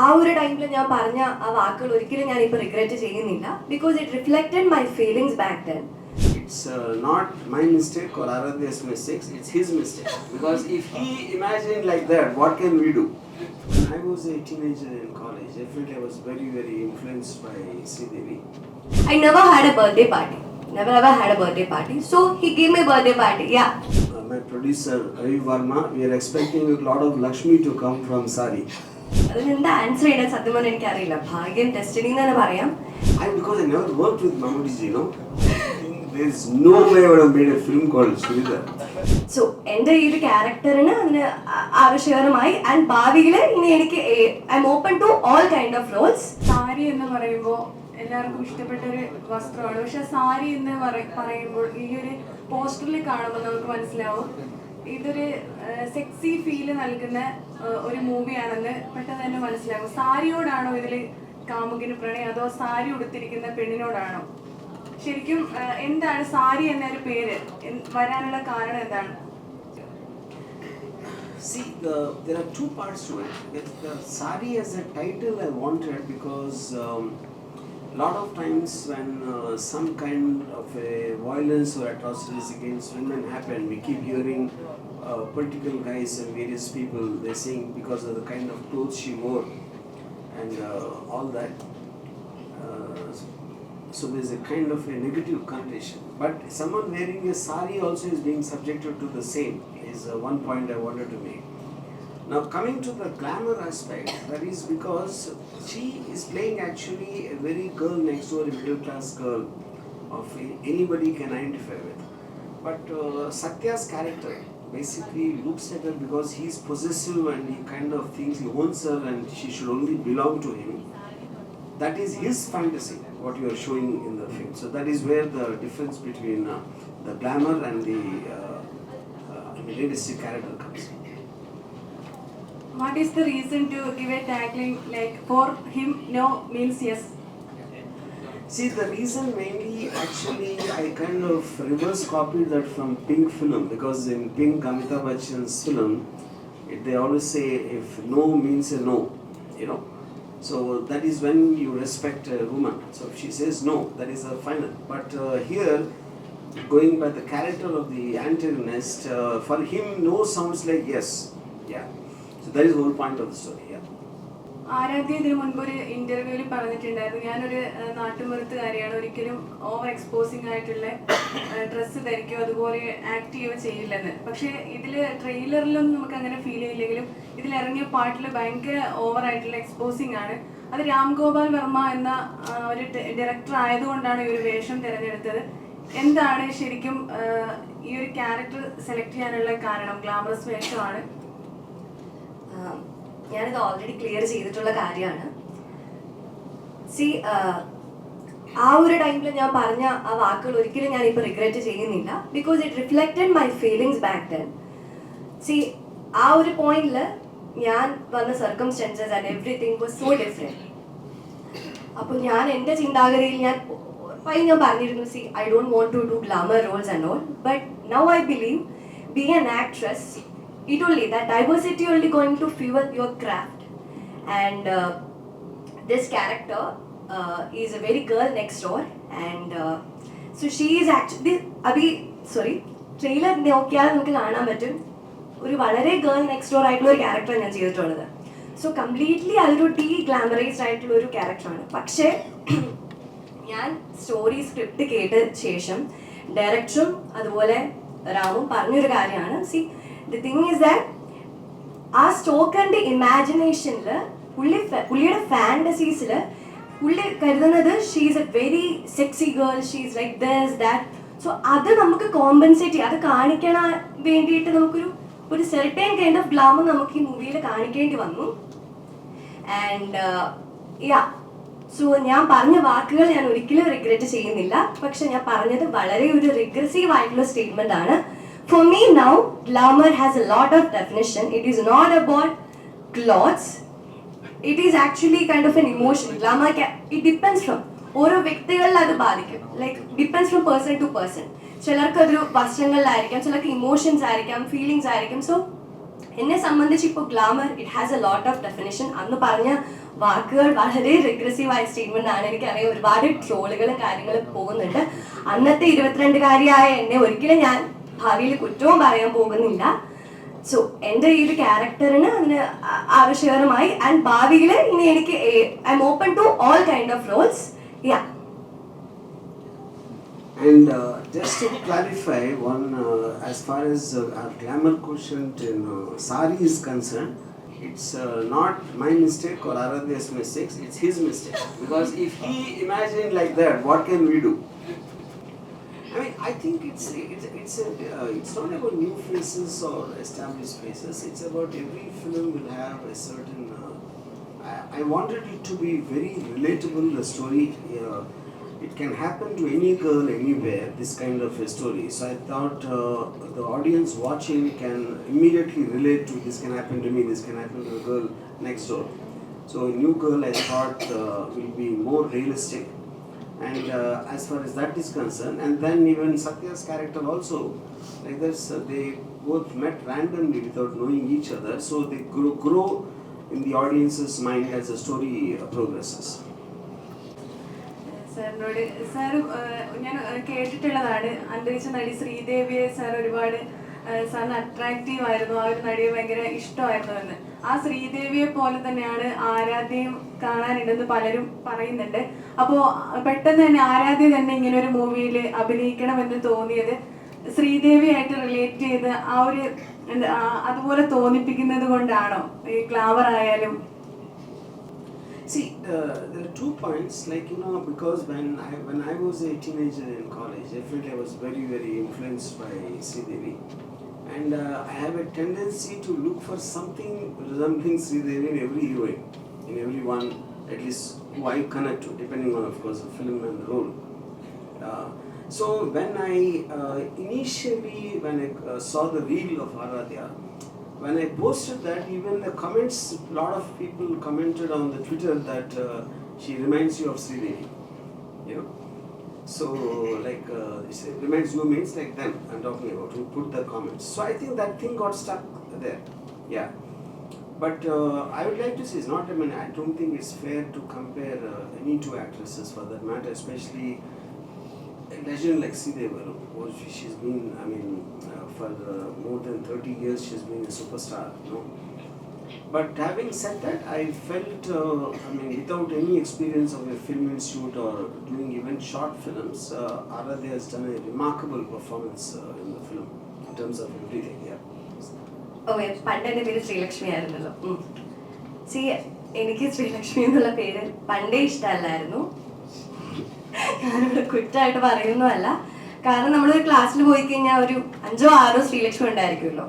ആ ഒരു ടൈമിൽ ഞാൻ പറഞ്ഞ ആ വാക്കുകൾ ഒരിക്കലും ഞാൻ ഇപ്പോൾ റിഗ്രറ്റ് ചെയ്യുന്നില്ല because it reflected my feelings back then. It's not my mistake or Aaradhya's mistakes, it's his mistake. Because if he imagined like that, what can we do? When I was a teenager in college, definitely I was very, very influenced by Devi. I never had a birthday party. Never ever had a birthday party. So he gave me a birthday party, yeah. My producer, Ravi Varma, we are expecting a lot of Lakshmi to come from Saaree. അതിനെന്താ answer ചെയ്താൽ സത്യം പറഞ്ഞാൽ എനിക്കറിയില്ല. ഭാഗ്യം testing എന്ന് തന്നെ പറയാം. Because I never worked with Mammootty, you know. There's no way I would have made a film called Sridhar. So, എൻ്റെ ഈ ഒരു ക്യാരക്ടറിന് അതിന് ആവശ്യകരമായി ആൻഡ് ഭാവിയിൽ ഇനി എനിക്ക് I am open to all kind of roles. Sari എന്ന് പറയുമ്പോൾ എല്ലാവർക്കും ഇഷ്ടപ്പെട്ട ഒരു വസ്ത്രമാണ്. പക്ഷെ സാരി എന്ന് പറയുമ്പോൾ ഈ ഒരു പോസ്റ്ററിൽ കാണുമ്പോൾ നമുക്ക് മനസ്സിലാവും ഇതൊരു സെക്സി ഫീല് നൽകുന്ന ഒരു മൂവിയാണെന്ന് പെട്ടെന്ന് തന്നെ മനസ്സിലാകും. സാരിയോടാണോ ഇതിൽ കാമുകിന് പ്രണയം, അതോ സാരി ഉടുത്തിരിക്കുന്ന പെണ്ണിനോടാണോ? ശരിക്കും എന്താണ് സാരി എന്നൊരു പേര് വരാനുള്ള കാരണം എന്താണ്? See, there are two parts to it. The Saaree as a title I wanted because lot of times when some kind of a violence or atrocities against women happen, we keep hearing political guys and various people, they're saying because of the kind of clothes she wore and all that. So there's a kind of a negative connotation. But someone wearing a sari also is being subjected to the same, is one point I wanted to make. Now coming to the glamour aspect, that is because she is playing actually a very girl next door, a middle class girl of anybody can identify with. But Satya's character basically looks at her because he's possessive and he kind of thinks he owns her and she should only belong to him. That is his fantasy, what you are showing in the film. So that is where the difference between the glamour and the realistic character comes in. What is the reason to give a tagline like for him no means yes? See, the reason mainly actually I kind of reverse copied that from Pink film, because in Pink, Amitabh Bachchan's film, they always say if no means a no, you know. So that is when you respect a woman. So if she says no, that is her final. But here, going by the character of the antagonist, for him no sounds like yes. Yeah. So that is the whole point of the story. Yeah. Aaradhya ഇതിനു മുൻപ് ഒരു ഇന്റർവ്യൂവിൽ പറഞ്ഞിട്ടുണ്ടായിരുന്നു, ഞാനൊരു നാട്ടുമ്പുറത്തുകാരിയാണ്, ഒരിക്കലും over exposing ആയിട്ടുള്ള dress ധരിക്കുകയോ അതുപോലെ act ചെയ്യുകയോ ചെയ്യില്ലെന്ന്. പക്ഷേ ഇതിൽ ട്രെയിലറിലൊന്നും നമുക്ക് അങ്ങനെ ഫീൽ ചെയ്യില്ലെങ്കിലും ഇതിലിറങ്ങിയ പാട്ടിൽ ഭയങ്കര ഓവർ ആയിട്ടുള്ള എക്സ്പോസിംഗ് ആണ്. അത് രാംഗോപാൽ വർമ്മ എന്ന ഒരു ഡയറക്ടർ ആയതുകൊണ്ടാണ് ഈ ഒരു വേഷം തിരഞ്ഞെടുത്തത്. എന്താണ് ശരിക്കും ഈ ഒരു ക്യാരക്ടർ സെലക്ട് ചെയ്യാനുള്ള കാരണം? ഗ്ലാമറസ് വേഷമാണ്. ഞാനിത് ഓൾറെഡി ക്ലിയർ ചെയ്തിട്ടുള്ള കാര്യമാണ്. സി, ആ ഒരു ടൈമിൽ ഞാൻ പറഞ്ഞ ആ വാക്കുകൾ ഒരിക്കലും ഞാൻ ഇപ്പോൾ റിഗ്രറ്റ് ചെയ്യുന്നില്ല because it reflected my feelings back then. See, ആ ഒരു പോയിന്റിൽ ഞാൻ വന്ന circumstances and everything was so different. അപ്പോൾ ഞാൻ എൻ്റെ ചിന്താഗതിയിൽ ഞാൻ പറഞ്ഞിരുന്നു, see I don't want to do glamour roles and all, but now I believe being an actress, it only that diversity only going to fuel your craft. And this character is a very girl next door, and so she is actually trailer നോക്കിയാൽ നമുക്ക് കാണാൻ പറ്റും ഒരു വളരെ girl next door ആയിട്ടുള്ള ഒരു ക്യാരക്ടറാണ് ഞാൻ ചെയ്തിട്ടുള്ളത്. സോ കംപ്ലീറ്റ്ലി അതൊരു ഗ്ലാമറൈസ്ഡ് ആയിട്ടുള്ള ഒരു ക്യാരക്ടറാണ്. പക്ഷേ ഞാൻ സ്റ്റോറി സ്ക്രിപ്റ്റ് കേട്ട ശേഷം ഡയറക്ടറും അതുപോലെ രാമും പറഞ്ഞൊരു കാര്യമാണ്, C the thing is that ആ സ്റ്റോക്കറിന്റെ ഇമാജിനേഷനിൽ പുള്ളിയുടെ ഫാന്റസീസിൽ പുള്ളി കരുതുന്നത് she is A very sexy girl, she is like this that. So അത് നമുക്ക് കോമ്പൻസേറ്റ് ചെയ്യാം, അത് കാണിക്കാൻ വേണ്ടിയിട്ട് നമുക്കൊരു സെർട്ടൈൻ കൈൻഡ് ഓഫ് ഗ്ലാമർ നമുക്ക് ഈ മൂവിയിൽ കാണിക്കേണ്ടി വന്നു. ആൻഡ് യാ, സോ ഞാൻ പറഞ്ഞ വാക്കുകൾ ഞാൻ ഒരിക്കലും റിഗ്രറ്റ് ചെയ്യുന്നില്ല. പക്ഷെ ഞാൻ പറഞ്ഞത് വളരെ ഒരു റിഗ്രസീവ് ആയിട്ടുള്ള സ്റ്റേറ്റ്മെന്റ് ആണ്. For me now, glamour has a lot of definition. It is not about clothes. It is actually kind of an emotion. Glamour, it depends from ഓരോ വ്യക്തികളിൽ അത് ബാധിക്കും. Like depends from person to person. ചിലർക്ക് അതൊരു വസ്ത്രങ്ങളിലായിരിക്കാം, ചിലർക്ക് emotions ആയിരിക്കാം, feelings ആയിരിക്കും. So എന്നെ സംബന്ധിച്ച് ഇപ്പോൾ glamour it has a lot of definition. അന്ന് പറഞ്ഞ വാക്കുകൾ വളരെ റിഗ്രസീവായ സ്റ്റേറ്റ്മെന്റ് ആണ്. എനിക്കറിയാം ഒരുപാട് ട്രോളുകളും കാര്യങ്ങളും പോകുന്നുണ്ട്. അന്നത്തെ 22-കാരിയായ എന്നെ ഒരിക്കലും ഞാൻ ഭാവിയിൽ കുറ്റവും പറയാൻ പോകുന്നില്ല. സോ എൻ്റെ ഈ ഒരു ക്യാരക്ടറിന് അതിന് ആവശ്യകരമായി ആൻഡ് ഭാവിയിൽ ഇനി എനിക്ക് I am open to all kind of roles. Yeah. And just to clarify one, as far as our glamour quotient in Saaree is concerned, it's not my mistake or Aaradhya's mistakes, it's his mistake. Because if he imagined like that, what can we do? I mean, I think it's not about new faces or established faces. It's about every film will have a certain. I wanted it to be very relatable. The story, it can happen to any girl anywhere. This kind of a story. So I thought the audience watching can immediately relate to this. Can happen to me. This can happen to a girl next door. So a new girl, I thought, will be more realistic. And as far as that is concerned, and then even Satya's character also, like this, they both met randomly without knowing each other, so they grow in the audience's mind as the story progresses. സാറിനോട് sir ഞാൻ കേട്ടിട്ടുള്ളതാണ്, അന്തരിച്ച നടി ശ്രീദേവിയെ sir ഒരുപാട് സാറിന് attractive ആയിരുന്നു, ആ ഒരു നടിയെ ഭയങ്കര ഇഷ്ടമായിരുന്നു എന്ന്. ആ ശ്രീദേവിയെ പോലെ തന്നെയാണ് ആരാധ്യയും കാണാനുണ്ടെന്ന് പലരും പറയുന്നുണ്ട്. അപ്പോൾ പെട്ടെന്ന് തന്നെ ആരാധ്യ തന്നെ ഇങ്ങനെ ഒരു മൂവിയിൽ അഭിനയിക്കണമെന്ന് തോന്നിയത് ശ്രീദേവിയായിട്ട് റിലേറ്റ് ചെയ്ത് ആ ഒരു അതുപോലെ തോന്നിപ്പിക്കുന്നത് കൊണ്ടാണോ ഈ ഗ്ലാമർ ആയാലും? See, there are 2 points. Like, you know, because when I was a teenager in college, definitely I was very, very influenced by Sridevi, and I have a tendency to look for something resembling Sridevi in every heroine, in everyone, at least who I connect to, depending on, of course, the film and the role. So when I initially saw the reel of Aaradhya, when I posted that, even the comments, a lot of people commented on the Twitter that she reminds you of Sridevi, you know. So like it reminds you means like them I'm talking about, who put the comments. So I think that thing got stuck there, yeah. But I would like to say, it's not, I mean, I don't think it's fair to compare any 2 actresses for that matter, especially a legend like Sridevi. She's been, I mean, for more than 30 years she's been a superstar, you know. But having said that, I felt, I mean, without any experience of a film institute or doing even short films, Aaradhya has done a remarkable performance in the film in terms of everything, yeah. Okay, പണ്ട് എൻ്റെ പേര് ശ്രീലക്ഷ്മി ആയിരുന്നല്ലോ. C, എനിക്ക് ശ്രീലക്ഷ്മി എന്നുള്ള പേര് പണ്ടേ ഇഷ്ടമല്ലായിരുന്നു. ഞാനിവിടെ കുറ്റമായിട്ട് പറയുന്നതല്ല, കാരണം നമ്മളൊരു ക്ലാസ്സിൽ പോയി കഴിഞ്ഞാൽ ഒരു 5 or 6 ശ്രീലക്ഷ്മി ഉണ്ടായിരിക്കുമല്ലോ.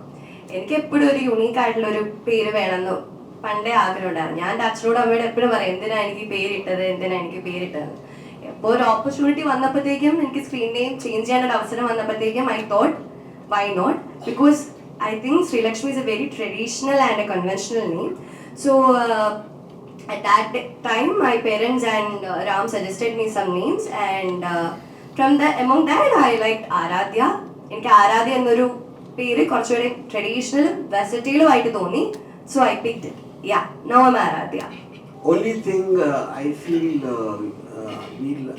എനിക്ക് എപ്പോഴും ഒരു യുണീക്ക് ആയിട്ടുള്ളൊരു പേര് വേണമെന്ന് പണ്ടേ ആഗ്രഹം ഉണ്ടായിരുന്നു. ഞാൻ എൻ്റെ അച്ഛനോട് അമ്മയോട് എപ്പോഴും പറയും, എന്തിനാ എനിക്ക് പേരിട്ടത്. എപ്പോൾ ഒരു ഓപ്പർച്യൂണിറ്റി വന്നപ്പോഴത്തേക്കും, എനിക്ക് സ്ക്രീൻ നെയിം ചേഞ്ച് ചെയ്യാനൊരു അവസരം വന്നപ്പോഴത്തേക്കും I thought why not, because I think Sri Lakshmi is a very traditional and a conventional name. So at that time, my parents and Ram suggested me some names, and among that, I liked Aaradhya. എനിക്ക് ആരാധ്യ എന്നൊരു പേര് കുറച്ചുകൂടി ട്രഡീഷണലും വെർസറ്റൈലും ആയിട്ട് തോന്നി. So I picked it. Yeah, now I'm Aaradhya. Only thing I feel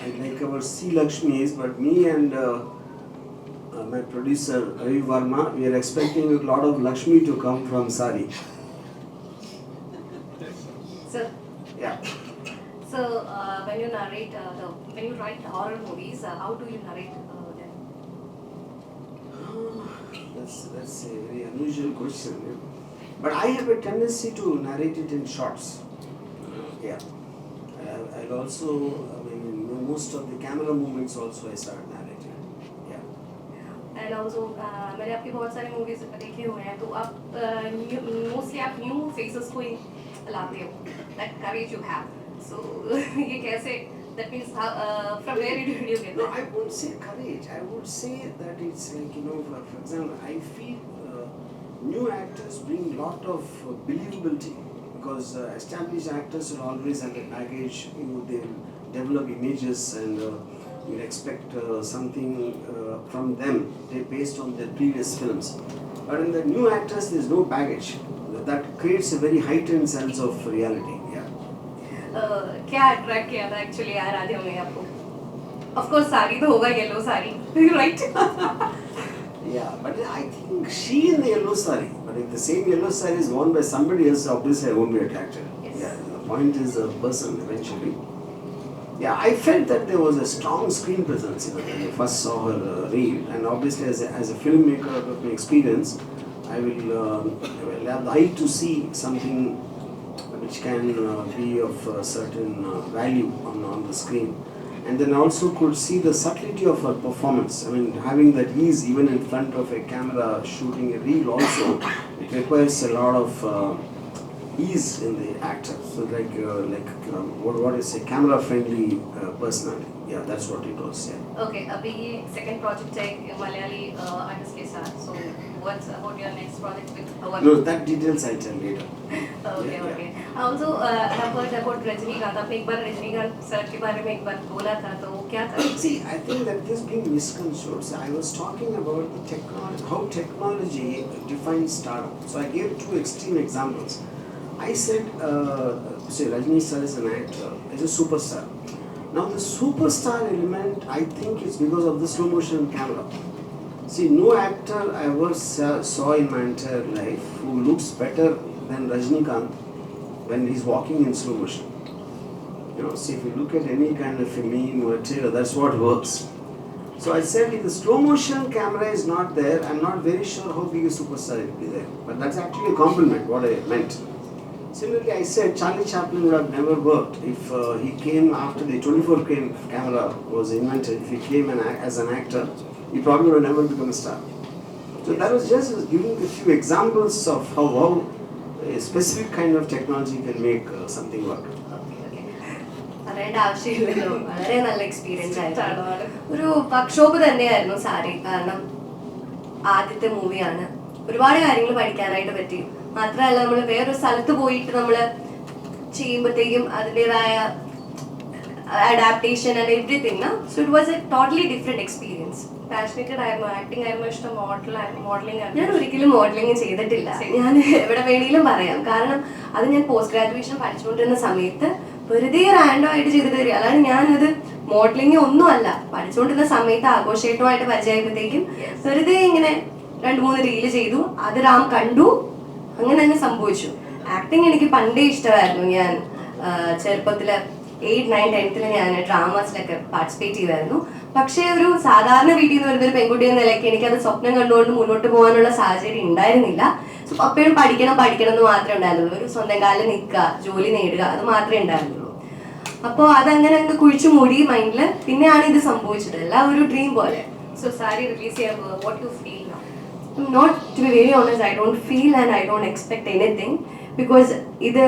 I like about Sri Lakshmi is, but me and my producer Ravi Varma, we are expecting a lot of Lakshmi to come from Saaree. So, Yeah. so when you narrate when you write horror movies, how do you narrate them? That's a very unusual question. Yeah? But I have a tendency to narrate it in shots. Yeah. I'll also, I mean, in most of the camera movements also I start narrating. And also मैंने आपकी बहुत सारी movies देखे हुए हैं, तो आप mostly आप न्यू फेसेस को ही लाते हो, दैट करेज यू हैव. सो ये कैसे, that means from where did you get No, that? I wouldn't say courage. I would say that it's like, you know, for example, I feel new actors bring lot of believability because established actors will always have a baggage. They develop images and you expect something from them based on their previous films. But in the new actors, there is no baggage. That creates a very heightened sense of reality. Yeah. क्या attract किया था actually Aaradhya में आपको? Of course sari तो होगा yellow sari, right? Yeah, but I think she in the yellow sari. But if the same yellow sari is worn by somebody else, obviously I won't be attracted. Yes. Yeah, the point is the person eventually. Yeah, I felt that there was a strong screen presence when I first saw her reel, and obviously as a filmmaker out of my experience, I will have the eye to see something which can be of a certain value on the screen. And then also could see the subtlety of her performance. I mean, having that ease even in front of a camera, shooting a reel also, it requires a lot of ease in the actor. So what is a camera-friendly personality? Yeah, that's what it was. Yeah. Okay, अभी ये second project है Malayali artist के साथ. So what's about your next project with our? No, that details I'll tell later. Okay, Yeah, okay. I also have heard about Rajinikanth. आपने एक बार Rajinikanth sir के बारे में एक बार बोला था, तो वो क्या था? See, I think that this being misconstrued. So I was talking about the technology, how technology defines startup. So I gave two extreme examples. I said, say Rajni sir is an actor, is a superstar. Now the superstar element, I think, is because of the slow motion camera. See, no actor I ever saw in my entire life who looks better than Rajnikant when he's walking in slow motion. You know, see, if you look at any kind of a meme or a trailer, that's what works. So I said, if the slow motion camera is not there, I'm not very sure how big a superstar it will be there. But that's actually a compliment, what I meant. Similarly, I said Charlie Chaplin would have never worked if he came after the 24 camera was invented. If he came as an actor, he probably would have never become a star. So that was just giving a few examples of how a specific kind of technology can make something work. പറയേണ്ട ആവശ്യമില്ലല്ലോ, വളരെ നല്ല experience ആയിരുന്നു. ഒരു workshop തന്നെയായിരുന്നു സാരി. കാരണം ആദ്യത്തെ മൂവിയാണ്, ഒരുപാട് കാര്യങ്ങൾ പഠിക്കാനായിട്ട് പറ്റി. മാത്രമല്ല നമ്മൾ വേറൊരു സ്ഥലത്ത് പോയിട്ട് നമ്മൾ ചെയ്യുമ്പോഴത്തേക്കും അതിൻ്റെതായ adaptation and everything. So it was a totally different experience. Passionated ആയിരുന്നു, ആക്ടിംഗ് ആയിരുന്നു ഇഷ്ടം, മോഡലിംഗ് ആയിരുന്നു? ഞാൻ ഒരിക്കലും മോഡലിംഗ് ചെയ്തിട്ടില്ല. ഞാൻ എവിടെ വേണമെങ്കിലും പറയാം. കാരണം അത് ഞാൻ പോസ്റ്റ് ഗ്രാജുവേഷൻ പഠിച്ചുകൊണ്ടിരുന്ന സമയത്ത് വെറുതെ റാൻഡം ആയിട്ട് ചെയ്തിട്ട് തരിക. അതാണ് ഞാനത് മോഡലിംഗ് ഒന്നുമല്ല. പഠിച്ചുകൊണ്ടിരുന്ന സമയത്ത് ആഘോഷമായിട്ട് പരിചയമായപ്പോഴത്തേക്കും വെറുതെ ഇങ്ങനെ 2-3 റീല് ചെയ്തു. അത് റാം കണ്ടു, അങ്ങനെ തന്നെ സംഭവിച്ചു. ആക്ടിങ് എനിക്ക് പണ്ടേ ഇഷ്ടമായിരുന്നു. ഞാൻ ചെറുപ്പത്തില് 8, 9, 10th ഞാൻ ഡ്രാമാസിലൊക്കെ പാർട്ടിസിപ്പേറ്റ് ചെയ്യുമായിരുന്നു. പക്ഷേ ഒരു സാധാരണ വീട്ടിൽ നിന്ന് വരുന്ന ഒരു പെൺകുട്ടി എന്ന നിലയ്ക്ക് എനിക്കത് സ്വപ്നം കണ്ടുകൊണ്ട് മുന്നോട്ട് പോകാനുള്ള സാഹചര്യം ഉണ്ടായിരുന്നില്ല. സോ അപ്പോഴും പഠിക്കണം എന്ന് മാത്രമേ ഉണ്ടായിരുന്നുള്ളൂ. ഒരു സ്വന്തം കാലിൽ നിൽക്കുക, ജോലി നേടുക, അത് മാത്രമേ ഉണ്ടായിരുന്നുള്ളൂ. അപ്പോൾ അതങ്ങനെ അങ്ങ് കുഴിച്ചു മൂടി മൈൻഡിൽ. പിന്നെയാണ് ഇത് സംഭവിച്ചത്, എല്ലാം ഒരു ഡ്രീം പോലെ. So Saaree release ചെയ്യുമ്പോൾ what you feel now? Not to be very honest, I don't feel and I don't expect anything because ഇത്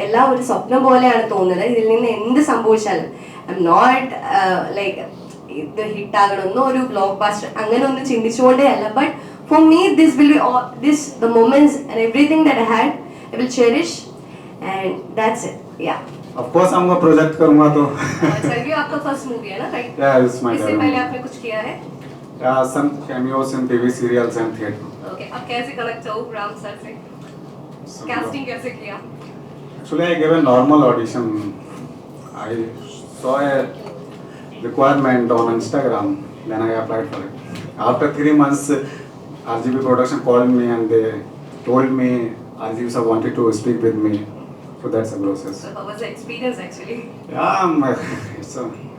എല്ലാം ഒരു സ്വപ്നം പോലെയാണ് തോന്നുന്നത്. ഇതിൽ നിന്ന് എന്ത് സംഭവിച്ചാലും ഐ എം നോട്ട് ലൈക്ക് ഇത് ഹിറ്റാകണമെന്നോ ഒരു ബ്ലോക്ക് ബാസ്റ്റർ അങ്ങനെ ഒന്നും ചിന്തിച്ചുകൊണ്ടേ അല്ല. But for me this will be this the moments and everything that I had I will cherish and that's it. Yeah. Of course हम प्रोजेक्ट करूँगा तो. सर ये आपका फर्स्ट मूवी है ना, राइट? Yeah, it's my. इससे पहले आपने कुछ किया है? Some cameos in TV serials and theatre. Okay, अब कैसे कनेक्ट हो राम सर से? कास्टिंग कैसे किया? Actually, I gave a normal audition. I saw a requirement on Instagram, then I applied for it. After 3 months, RGB production called me and they told me RGB sir wanted to speak with me. So that's the process. So how was the experience actually?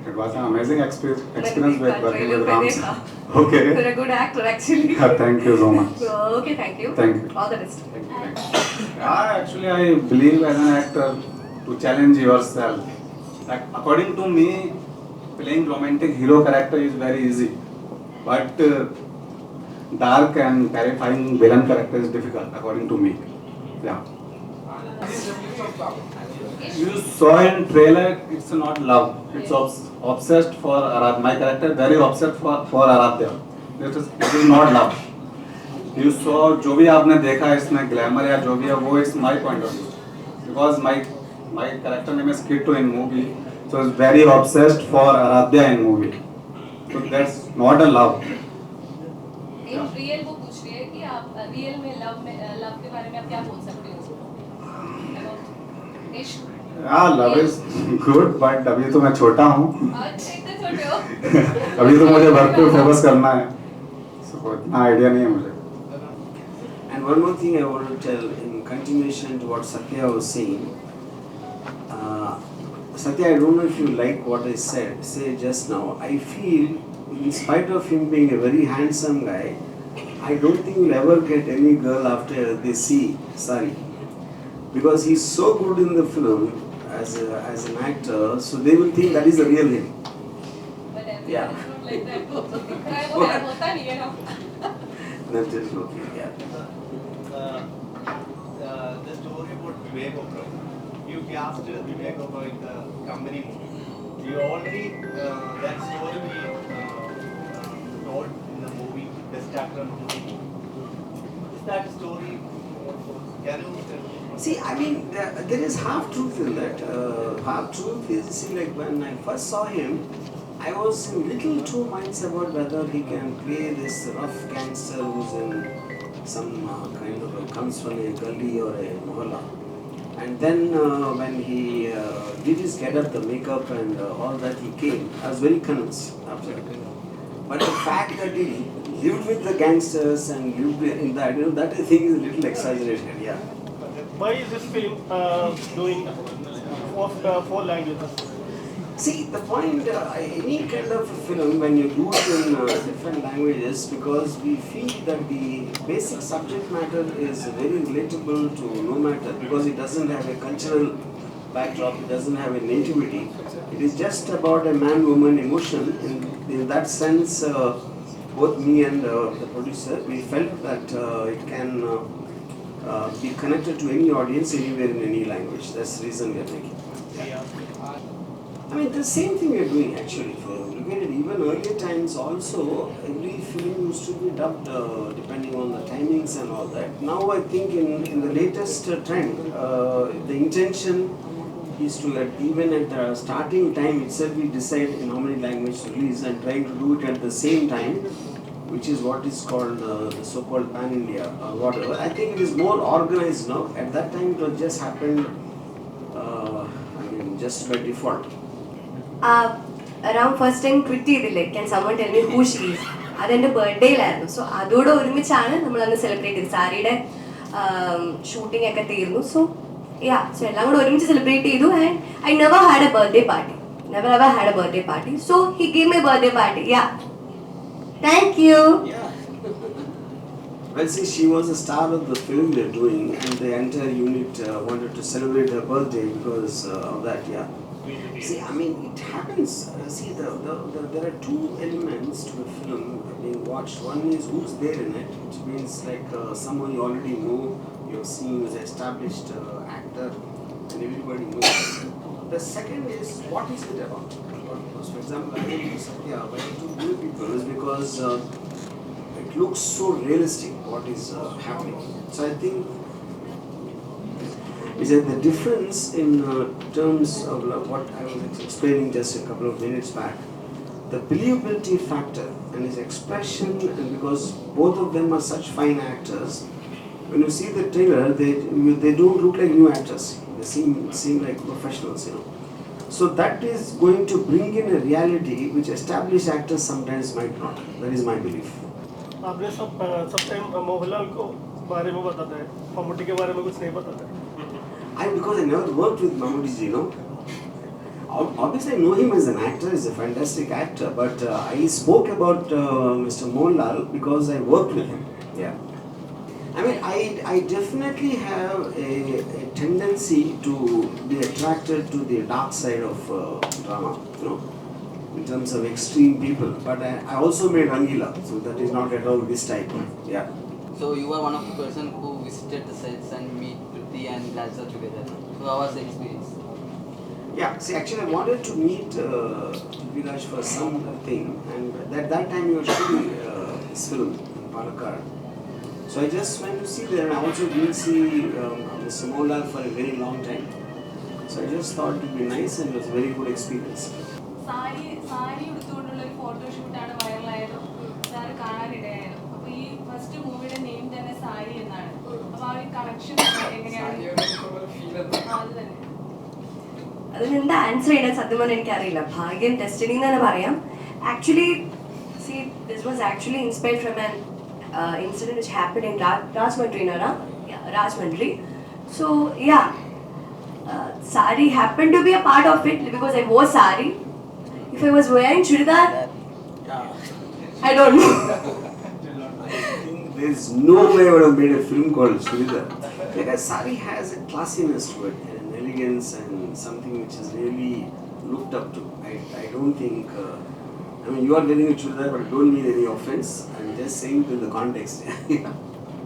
It was an amazing experience with working with Ram sir. Okay. You're a good actor actually. Thank you so much. Okay, thank you. Thank you. All the best. Actually, I believe as an actor to challenge yourself. Like, according to me, playing romantic hero character is very easy, but dark and terrifying villain character is difficult, according to me. Yeah. You saw in trailer, it's not love. It's obsessed for Aaradhya. My character very obsessed for Aaradhya. It is not love. You saw जो भी आपने देखा इसमें glamour या जो भी है वो it's my point of view. because my character name is Kittu in movie, so I was very obsessed for Aaradhya in movie. So that's not a love. एक रियल वो पूछ रही है कि आप रियल में लव के बारे में आप क्या बोल सकते हो? इश्क। Yeah, love is good, but अभी तो मैं छोटा हूँ. अच्छा इतने छोटे हो? अभी तो मुझे वर्क पे फोकस करना है. So इतना आइडिया नहीं है मुझे. And one more thing I want to tell in continuation to what Satya was saying. Satya, I don't know if you like what I say just now. I feel, in spite of him being a very handsome guy, I don't think you'll ever get any girl after they see Saaree. Because he's so good in the film as an actor, so they will think that is the real him. But everyone Yeah. is not like that. वो तो दिख रहा है वो है होता नहीं है ना. Not just looking, yeah. The story about Vivek Oberoi. You cast Vivek Oberoi in the company movie. You already, that story told in the movie, Best Actor movie. Is that story, can you tell me? See, I mean, there is half truth in that. Half truth is, see, like when I first saw him, I was in little two minds about whether he can play this rough gangster who's in some kind of comes from a gully or a mohalla. And then when he did his get-up, the makeup and all that, he came. I was very convinced after that. But the fact that he lived with the gangsters and lived in that, that I think is a little exaggerated. Yeah. Why is this film doing four languages? See, the point, any kind of film, when you do it in different languages, because we feel that the basic subject matter is very relatable to no matter, because it doesn't have a cultural backdrop, it doesn't have a nativity. It is just about a man-woman emotion. In that sense, both me and the producer, we felt that it can be connected to any audience, anywhere in any language. That's the reason we are making it. Yeah. I mean, the same thing we are doing actually. If you look at it, even earlier times also, every film used to be dubbed depending on the timings and all that. Now I think in the latest trend, the intention is to, even at the starting time itself, we decide in how many languages to release and trying to do it at the same time, which is what is called the so-called pan-India or whatever. I think it is more organized now. At that time it was just happened, just by default. Around first time tweet ചെയ്തില്ലേ, can someone tell me who she is? അതെൻ്റെ ബർത്ത്ഡേയിലായിരുന്നു. So അതോടെ ഒരുമിച്ചാണ് നമ്മളന്ന് celebrate ചെയ്തത്. സാരിയുടെ shooting ഒക്കെ തീർന്നു. So so എല്ലാം കൂടെ ഒരുമിച്ച് സെലിബ്രേറ്റ് ചെയ്തു. And I never had A birthday party. Never ever had A birthday party. So he gave my birthday party. Thank you. Yeah. Well, see, she was a star of the film we are doing, and the entire unit wanted to celebrate her birthday because of that. Yeah. See, I mean, it happens. See, there are two elements to a film being watched. One is who's there in it, which means like someone you already know, you've seen as an established actor, and everybody knows. The second is what is it about? Because, for example, I think Satya, why I took new people is because it looks so realistic what is happening. So I think is that the difference in terms of what I was explaining just a couple of minutes back, the believability factor and his expression, and because both of them are such fine actors, when you see the trailer, they don't look like new actors. They seem like professionals, you know. So that is going to bring in a reality which established actors sometimes might not. That is my belief. आपने सब time Mohanlal को बारे में बताते हैं, मम्मूटी के बारे में कुछ नहीं बताते. Because I never worked with Mammootty, you know. Obviously, I know him as an actor. He's a fantastic actor. But I spoke about Mr. Mohanlal because I worked with him. Yeah. I mean, I definitely have a tendency to be attracted to the dark side of drama, you know, in terms of extreme people. But I also made Rangila, so that is not at all this type. Yeah. So you are one of the person who visited the sets and meet Priti and Lalsa together. So how was the experience? Yeah, see, actually I wanted to meet Devidas for something, and at that time he was shooting his film in Palakkad. So I just went to see there, and I also didn't see was Molar for a very long time. So I just thought it would be nice and it was a very good experience. Sari എടുത്തുകൊണ്ടുള്ള ഒരു ഫോട്ടോഷൂട്ടാണ് വൈറലായതും sir കാണാനിടയായതും. അപ്പോൾ ഈ first മൂവിയുടെ name തന്നെ സാരി എന്നാണ്. അപ്പോൾ ആ ഒരു connection എങ്ങനെയാണ്? അത് തന്നെ. അതിന് എന്താ ആൻസർ ചെയ്യണം സത്യം പറഞ്ഞാൽ എനിക്കറിയില്ല. ഭാഗ്യം, ഡെസ്റ്റിനി എന്ന് തന്നെ പറയാം. Actually this was actually inspired from an incident which happened in Rajmundry, Nara. Yeah, Rajmundry. So yeah, Saaree happened to be a part of it because I wore Saaree. If I was wearing churidar, I don't know. I think there's no way I would have made a film called Churidar. Because Saaree has a classiness to it, an elegance and something which is really looked up to. I don't think, I mean, you are wearing a churidar, but don't mean any offense. I'm just saying it in the context.